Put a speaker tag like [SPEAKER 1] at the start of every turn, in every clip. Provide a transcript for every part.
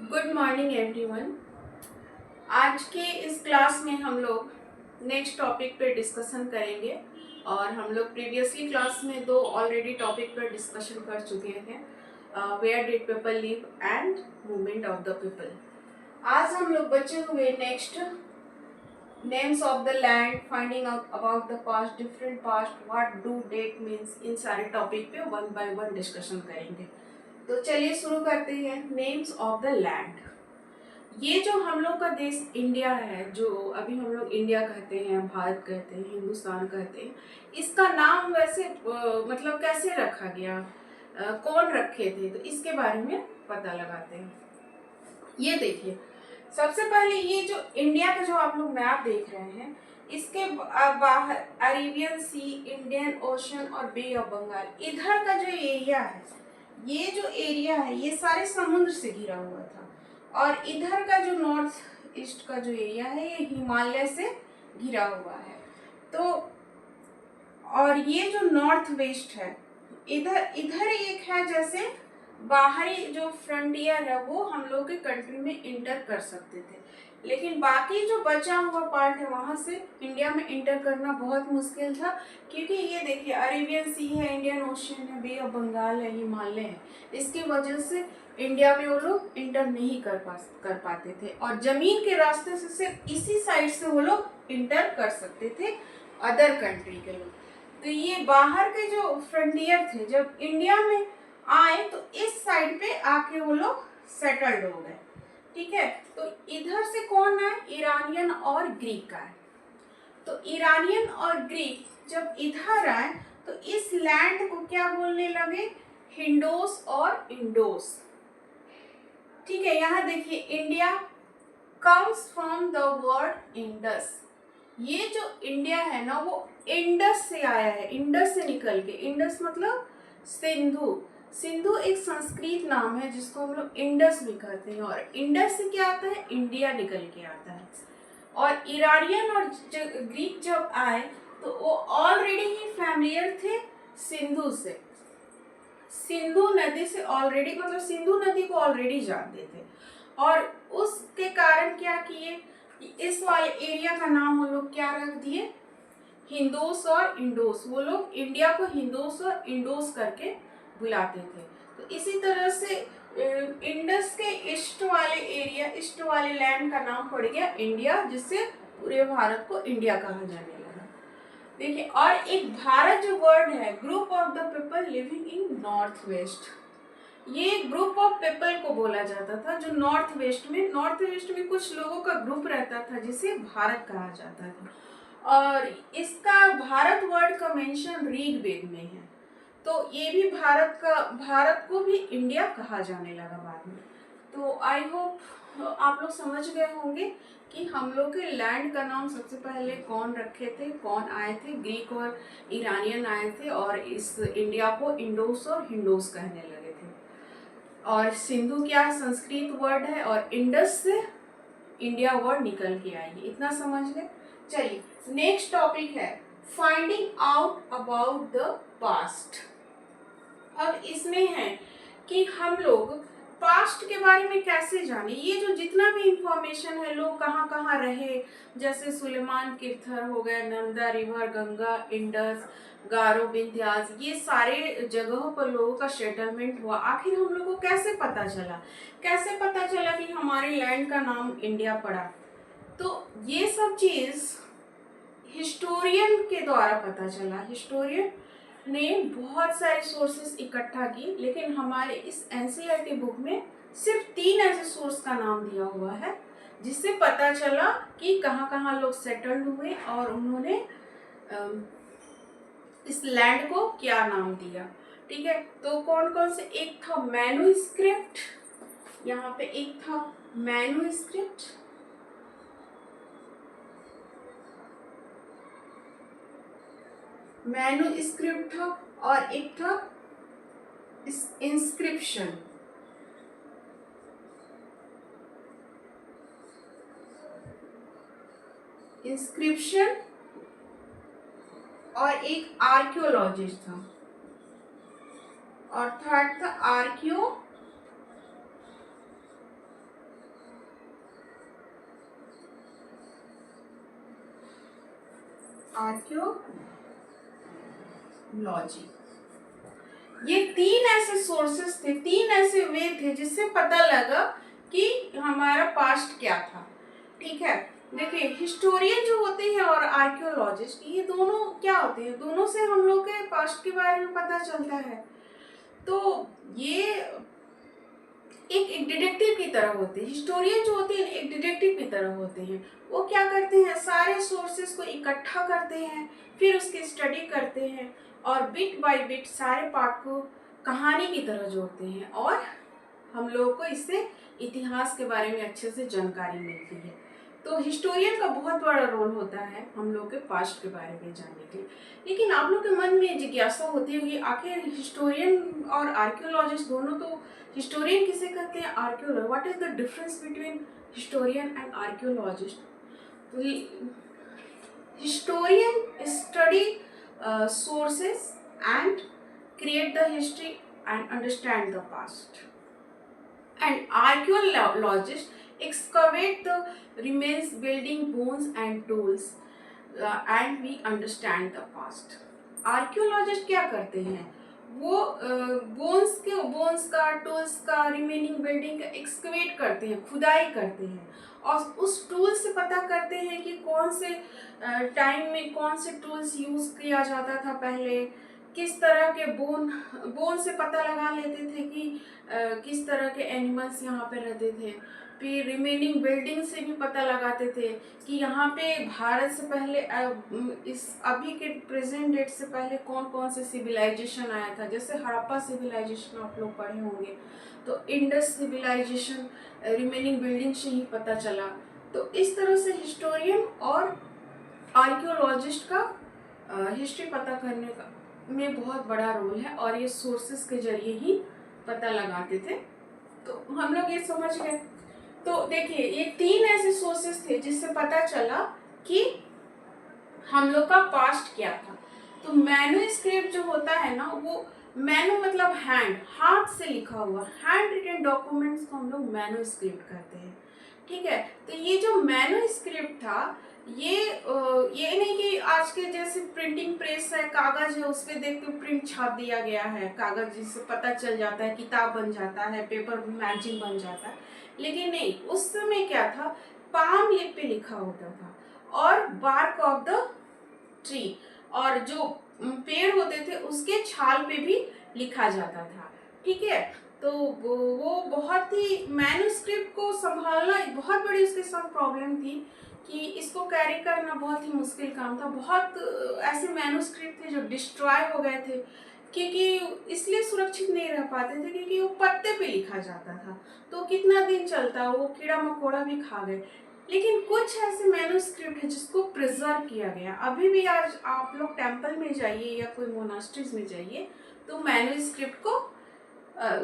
[SPEAKER 1] Good morning everyone. आज के इस क्लास में हम लोग नेक्स्ट टॉपिक पे डिस्कशन करेंगे और हम लोग प्रीवियसली क्लास में दो ऑलरेडी टॉपिक पर डिस्कशन कर चुके हैं, where did people live and movement of the people. आज हम लोग बचे हुए next names of the land, finding out about the past, different past, what do date means, इन सारे टॉपिक पे वन बाय वन डिस्कशन करेंगे। तो चलिए शुरू करते हैं। Names of the land. ये जो हम लोग का देश इंडिया है, जो अभी हम लोग इंडिया कहते हैं, भारत कहते हैं, हिंदुस्तान कहते हैं, इसका नाम वैसे मतलब कैसे रखा गया, कौन रखे थे, तो इसके बारे में पता लगाते हैं। ये देखिए, सबसे पहले ये जो इंडिया का जो आप लोग मैप देख रहे हैं, इसके बाहर अरेबियन सी, इंडियन ओशन और बे ऑफ बंगाल, इधर का जो एरिया है, ये जो एरिया है ये सारे समुद्र से घिरा हुआ था। और इधर का जो नॉर्थ ईस्ट का जो एरिया है ये हिमालय से घिरा हुआ है। तो और ये जो नॉर्थ वेस्ट है, इधर इधर एक है, जैसे बाहरी जो फ्रंटियर है वो हम लोग के कंट्री में इंटर कर सकते थे, लेकिन बाकी जो बचा हुआ पार्ट है वहां से इंडिया में इंटर करना बहुत मुश्किल था, क्योंकि ये देखिए अरेबियन सी है, इंडियन ओशन है, बे ऑफ बंगाल है, हिमालय है, इसकी वजह से इंडिया में वो लोग इंटर नहीं कर पाते थे। और जमीन के रास्ते से सिर्फ इसी साइड से वो लोग इंटर कर सकते थे, अदर कंट्री के लोग। तो ये बाहर के जो फ्रंटियर थे, जब इंडिया में आए तो इस साइड पे आके वो लोग सेटल्ड हो गए। ठीक है, तो इधर से कौन है, ईरानियन और ग्रीक आए। तो ईरानियन और ग्रीक जब इधर आए तो इस लैंड को क्या बोलने लगे, हिंडोस और इंडोस। ठीक है, यहाँ देखिए India comes from the word Indus. ये जो इंडिया है ना वो इंडस से आया है, इंडस से निकल के। इंडस मतलब सिंधु। सिंधु एक संस्कृत नाम है जिसको हम लोग इंडस भी कहते हैं, और इंडस से क्या आता है, इंडिया निकल के आता है। और ईरानियन और ग्रीक जब आए तो वो ऑलरेडी ही फैमिलियर थे सिंधु से, सिंधु नदी से ऑलरेडी, मतलब सिंधु नदी को ऑलरेडी जानते थे। और उसके कारण क्या किए, इस वाले एरिया का नाम वो लोग क्या रख दिए, हिंदोस और इंडोस। वो लोग इंडिया को हिंदोस और इंडोस करके बुलाते थे। तो इसी तरह से इंडस के ईस्ट वाले एरिया, ईस्ट वाले लैंड का नाम पड़ गया इंडिया, जिससे पूरे भारत को इंडिया कहा जाने लगा। देखिए, और एक भारत जो वर्ड है, group of the people living in north west, ये ग्रुप ऑफ पीपल को बोला जाता था जो नॉर्थ वेस्ट में कुछ लोगों का ग्रुप रहता था जिसे भारत कहा जाता था। और इसका भारत वर्ड का मेंशन ऋग्वेद में है। तो ये भी भारत को भी इंडिया कहा जाने लगा बाद में। तो आई होप आप लोग समझ गए होंगे कि हम लोग के लैंड का नाम सबसे पहले कौन रखे थे, कौन आए थे, ग्रीक और ईरानियन आए थे और इस इंडिया को इंडोस और हिंडोस कहने लगे थे। और सिंधु क्या संस्कृत वर्ड है, और इंडस से इंडिया वर्ड निकल के आई है। इतना समझ ले। चलिए, नेक्स्ट टॉपिक है finding out about the past. अब इसमें है कि हम लोग पास्ट के बारे में कैसे जाने, ये जो जितना भी इंफॉर्मेशन है, लोग कहाँ कहाँ रहे, जैसे सुलेमान किर्थर हो गए, नर्मदा रिवर, गंगा, इंडस, गारो, विंध्यास, ये सारे जगहों पर लोगों का सेटलमेंट हुआ। आखिर हम लोगों को कैसे पता चला कि हमारे लैंड का नाम इंडिया पड़ा। तो ये सब चीज हिस्टोरियन के द्वारा पता चला। हिस्टोरियन ने बहुत सारे सोर्सेस इकट्ठा की, लेकिन हमारे इस एनसीईआरटी बुक में सिर्फ 3 ऐसे सोर्स का नाम दिया हुआ है जिससे पता चला कि कहाँ कहाँ लोग सेटल्ड हुए और उन्होंने इस लैंड को क्या नाम दिया। ठीक है, तो कौन कौन से, एक था मैन्युस्क्रिप्ट, यहाँ पे एक था मैन्युस्क्रिप्ट, था, और एक था इंस्क्रिप्शन। और एक आर्कियोलॉजिस्ट था, और थर्ड था आर्कियोलॉजी। ये तीन ऐसे सोर्सेस थे, तीन ऐसे वे थे जिससे पता लगा कि हमारा पास्ट क्या था। ठीक है, देखिए हिस्टोरियन जो होते हैं और आर्कियोलॉजिस्ट, ये दोनों क्या होते हैं, दोनों से हम लोग के पास्ट के बारे में पता चलता है। तो ये एक डिटेक्टिव की तरह होते हैं। हिस्टोरियन जो होते हैं एक डिटेक्टिव की तरह होते हैं। वो क्या करते हैं, सारे सोर्सेस को इकट्ठा करते हैं, फिर उसकी स्टडी करते हैं और बिट बाय बिट सारे पार्ट को कहानी की तरह जोड़ते हैं और हम लोगों को इससे इतिहास के बारे में अच्छे से जानकारी मिलती है। तो हिस्टोरियन का बहुत बड़ा रोल होता है हम लोग के पास्ट के बारे में जानने के लिए। लेकिन आप लोग के मन में जिज्ञासा होती होगी, आखिर हिस्टोरियन और आर्कियोलॉजिस्ट दोनों तो, हिस्टोरियन किसे कहते हैं, archaeologist, what is the difference between historian and archaeologist? तो historian study sources and create the history and understand the past, and archaeologists excavate the remains building bones and tools, and we understand the past. Archaeologist क्या करते हैं, वो bones का, tools का, remaining building का excavate करते हैं, खुदाई करते हैं और उस टूल से पता करते हैं कि कौन से टाइम में कौन से टूल्स यूज़ किया जाता था पहले, किस तरह के बोन से पता लगा लेते थे कि किस तरह के एनिमल्स यहाँ पे रहते थे। फिर रिमेनिंग बिल्डिंग से भी पता लगाते थे कि यहाँ पे भारत से पहले इस अभी के प्रेजेंट डेट से पहले कौन कौन से सिविलाइजेशन आया था। जैसे हड़प्पा सिविलाइजेशन आप लोग पढ़े होंगे, तो इंडस सिविलाइजेशन रिमेनिंग बिल्डिंग से ही पता चला। तो इस तरह से हिस्टोरियन और आर्कियोलॉजिस्ट का हिस्ट्री पता करने का में बहुत बड़ा रोल है और ये सोर्सेस के जरिए ही पता लगाते थे। तो हम लोग ये समझ गए। तो देखिए ये तीन ऐसे सोर्सेस थे जिससे पता चला कि हम लोग का पास्ट क्या था। तो मैन्युस्क्रिप्ट जो होता है ना, वो मैनु मतलब हैंड, हाथ से लिखा हुआ, हैंड रिटन डॉक्यूमेंट्स को हम लोग मैन्युस्क्रिप्ट कहते हैं। ठीक है, तो ये जो मैन्युस्क्रिप्ट था, ये नहीं कि आज के जैसे प्रिंटिंग प्रेस है, कागज है, उस पर देख के प्रिंट छाप दिया गया है, कागज जिससे पता चल जाता है, किताब बन जाता है, पेपर मैगजीन बन जाता है। लेकिन नहीं, उस समय क्या था, पाम लीफ पे लिखा होता था और बार्क ऑफ द ट्री, और जो पेड़ होते थे उसके छाल पे भी लिखा जाता था। ठीक है, तो वो बहुत ही मैन्युस्क्रिप्ट को संभालना एक बहुत बड़ी उसके साथ प्रॉब्लम थी कि इसको कैरी करना बहुत ही मुश्किल काम था। बहुत ऐसे मैन्युस्क्रिप्ट थे जो डिस्ट्रॉय हो गए थे क्योंकि इसलिए सुरक्षित नहीं रह पाते थे क्योंकि वो पत्ते पे लिखा जाता था, तो कितना दिन चलता, वो कीड़ा मकोड़ा भी खा गए। लेकिन कुछ ऐसे मैन्युस्क्रिप्ट है जिसको प्रिजर्व किया गया। अभी भी आज आप लोग टेम्पल में जाइए या कोई मोनास्ट्रीज में जाइए तो मैन्युस्क्रिप्ट को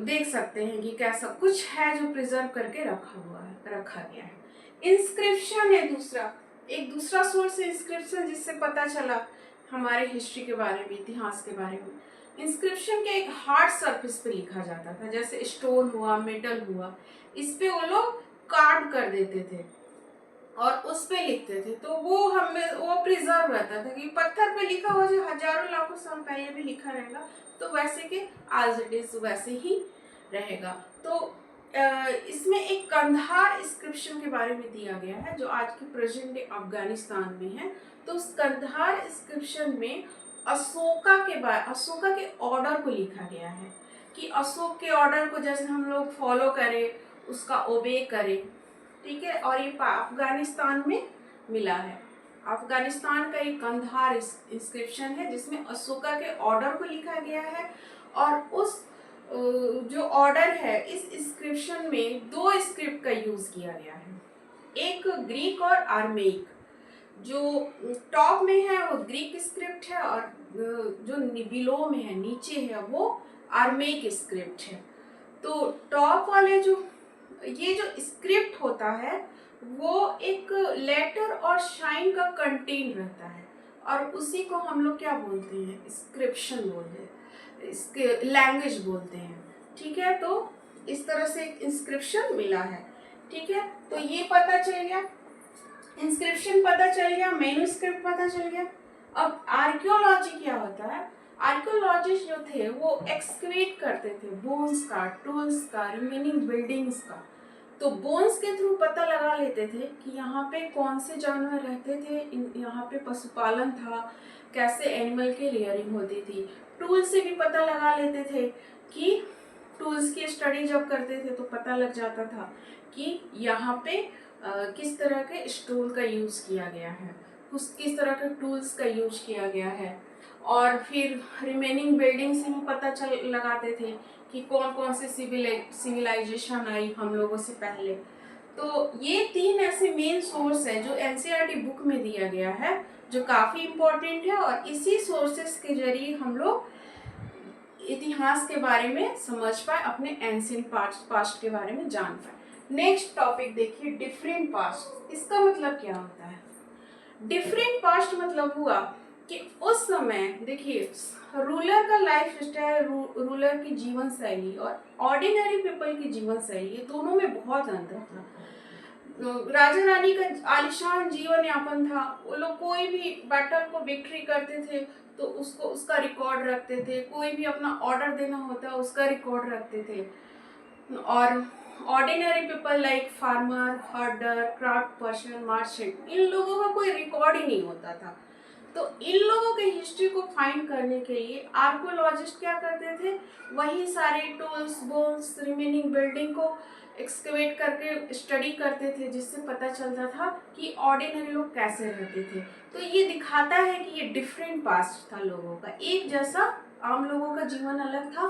[SPEAKER 1] देख सकते हैं कि कैसा कुछ है जो प्रिजर्व करके रखा गया है। इंस्क्रिप्शन है दूसरा, एक दूसरा सोर्स है इंस्क्रिप्शन, जिससे पता चला हमारे हिस्ट्री के बारे में, इतिहास के बारे में। इंस्क्रिप्शन के एक हार्ड सरफेस पे लिखा जाता था, जैसे स्टोन हुआ, मेटल हुआ, इस पे वो लोग कार्ड कर देते थे और उस पे लिखते थे, तो वो प्रिजर्व रहता था कि पत्थर पे लिखा हुआ जो हजारों लाखों साल पहले भी लिखा रहेगा तो वैसे के आज इट इज वैसे ही रहेगा। तो इसमें एक कंधार इंस्क्रिप्शन के बारे में दिया गया है जो आज के प्रेजेंट डे अफगानिस्तान में है। तो उस कंधार इंस्क्रिप्शन में अशोका के ऑर्डर को लिखा गया है कि अशोक के ऑर्डर को जैसे हम लोग फॉलो करें, उसका ओबे करें। ठीक है, और ये अफगानिस्तान में मिला है। अफगानिस्तान का एक कंधार इंस्क्रिप्शन है जिसमें अशोका के ऑर्डर को लिखा गया है और उस जो ऑर्डर है, इस इंस्क्रिप्शन में दो स्क्रिप्ट का यूज किया गया है, एक ग्रीक और आर्मेइक। जो टॉप में है वो ग्रीक स्क्रिप्ट है और जो बिलो में है, नीचे है, वो आर्मेइक स्क्रिप्ट है। तो टॉप वाले ये जो स्क्रिप्ट होता है वो एक लेटर और शाइन का कंटेंट रहता है और उसी को हम लोग क्या बोलते हैं, इंस्क्रिप्शन बोलते हैं, इसके लैंग्वेज बोलते हैं। ठीक है, तो इस तरह से एक इंस्क्रिप्शन मिला है। ठीक है, तो ये पता चल गया, इंस्क्रिप्शन पता चल गया, मैन्युस्क्रिप्ट पता चल गया। अब आर्कियोलॉजी क्या होता है? आर्कियोलॉजिस्ट जो थे वो एक्सकवेट करते थे बोन्स का, टूल्स का, रिमेनिंग बिल्डिंग्स का। तो बोन्स के थ्रू पता लगा लेते थे कि यहाँ पे कौन से जानवर रहते थे, यहाँ पे पशुपालन था, कैसे एनिमल की रेयरिंग होती थी। टूल से भी पता लगा लेते थे कि टूल्स की स्टडी जब करते थे तो पता लग जाता था कि यहाँ पे किस तरह के स्टोन का यूज़ किया गया है, किस तरह के टूल्स का यूज किया गया है। और फिर रिमेनिंग बिल्डिंग से भी पता चल लगाते थे कि कौन कौन से सिविलाइजेशन आई हम लोगों से पहले। तो ये 3 ऐसे मेन सोर्स है जो एनसीईआरटी बुक में दिया गया है, जो काफ़ी इम्पोर्टेंट है, और इसी सोर्सेस के जरिए हम लोग इतिहास के बारे में समझ पाए, अपने एंशिएंट पास्ट के बारे में जान पाए। नेक्स्ट टॉपिक देखिए, डिफरेंट पास्ट। इसका मतलब क्या होता है? डिफरेंट पास्ट मतलब हुआ कि उस समय देखिए रूलर का लाइफ स्टाइल, रूलर की जीवन शैली और ऑर्डिनरी पीपल की जीवन शैली, ये दोनों में बहुत अंतर था। राजा रानी का आलिशान जीवन यापन था। वो लोग कोई भी बैटल को विक्ट्री करते थे तो उसको उसका रिकॉर्ड रखते थे, कोई भी अपना ऑर्डर देना होता उसका रिकॉर्ड रखते थे। और ordinary people like farmer, herder, craft person, merchant, इन लोगों का कोई रिकॉर्ड ही नहीं होता था। तो इन लोगों के हिस्ट्री को फाइंड करने के लिए आर्कोलॉजिस्ट क्या करते थे, वही सारे टूल्स, बोन्स, रिमेनिंग बिल्डिंग को एक्सकवेट करके स्टडी करते थे, जिससे पता चलता था कि ऑर्डिनरी लोग कैसे रहते थे। तो ये दिखाता है कि ये डिफरेंट पास्ट था लोगों का, एक जैसा आम लोगों का जीवन अलग था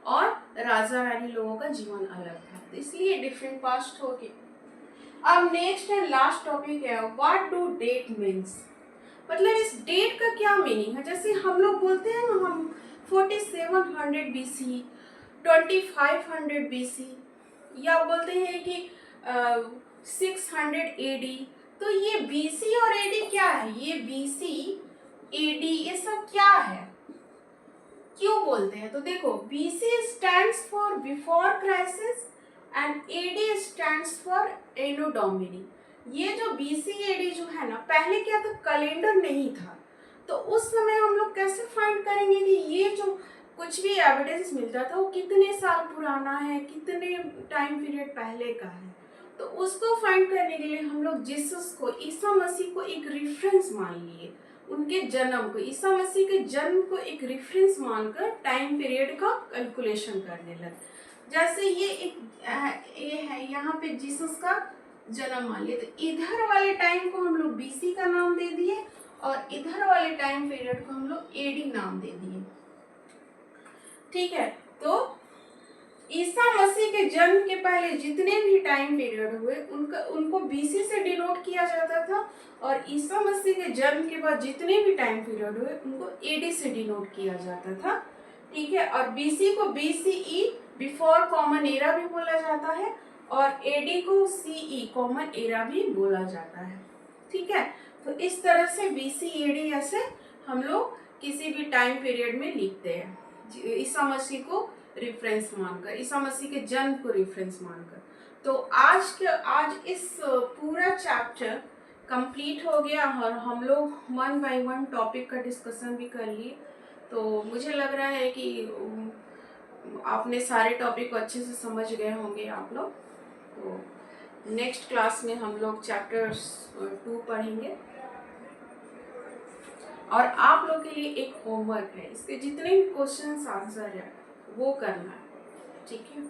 [SPEAKER 1] और राजा रानी लोगों का जीवन अलग था, तो इसलिए डिफरेंट पास्ट हो गया। अब नेक्स्ट एंड लास्ट टॉपिक है, व्हाट डू डेट मीन्स। मतलब इस डेट का क्या मीनिंग है? जैसे हम लोग बोलते हैं ना, हम 4700 BC, 2500 BC, या बोलते हैं कि 600 AD। तो ये BC और AD क्या है? ये BC, AD ये सब क्या है, क्यों बोलते हैं? तो देखो, BC stands for before crisis and AD stands for anno domini. ये जो BC AD जो है ना, पहले क्या था, कैलेंडर नहीं था। तो उस समय हम लोग कैसे फाइंड करेंगे कि ये जो कुछ भी एविडेंस मिलता था वो कितने साल पुराना है, कितने टाइम पीरियड पहले का है। तो उसको फाइंड करने के लिए हम लोग जीसस को, ईसा मसीह को एक रेफरेंस मान लिए, उनके जन्म को, ईसा मसीह के जन्म को एक रेफरेंस मानकर टाइम पीरियड का कैलकुलेशन करने लगे। जैसे ये है यहाँ पे जीसस का जन्म मान लिए, तो इधर वाले टाइम को हम लोग BC का नाम दे दिए और इधर वाले टाइम पीरियड को हम लोग AD नाम दे दिए। ठीक है, तो ईसा मसीह के जन्म के पहले जितने भी टाइम पीरियड हुए उनको BC से डिनोट किया जाता था, और ईसा मसीह के जन्म के बाद जितने भी टाइम पीरियड हुए उनको AD से डिनोट किया जाता था। ठीक है, और BC को BCE, बिफोर कॉमन एरा भी बोला जाता है, और AD को CE, कॉमन एरा भी बोला जाता है। ठीक है, तो इस तरह से BC AD ऐसे हम लोग किसी भी टाइम पीरियड में लिखते हैं, ईसा मसीह को रेफरेंस मानकर, ईसा मसीह के जन्म को रेफरेंस मानकर। तो आज इस पूरा चैप्टर कंप्लीट हो गया और हम लोग 1 बाय 1 टॉपिक का डिस्कशन भी कर लिए। तो मुझे लग रहा है कि आपने सारे टॉपिक को अच्छे से समझ गए होंगे आप लोग। तो नेक्स्ट क्लास में हम लोग चैप्टर 2 पढ़ेंगे, और आप लोग के लिए एक होमवर्क है, इसके जितने भी क्वेश्चंस आंसर है वो करना है। ठीक है।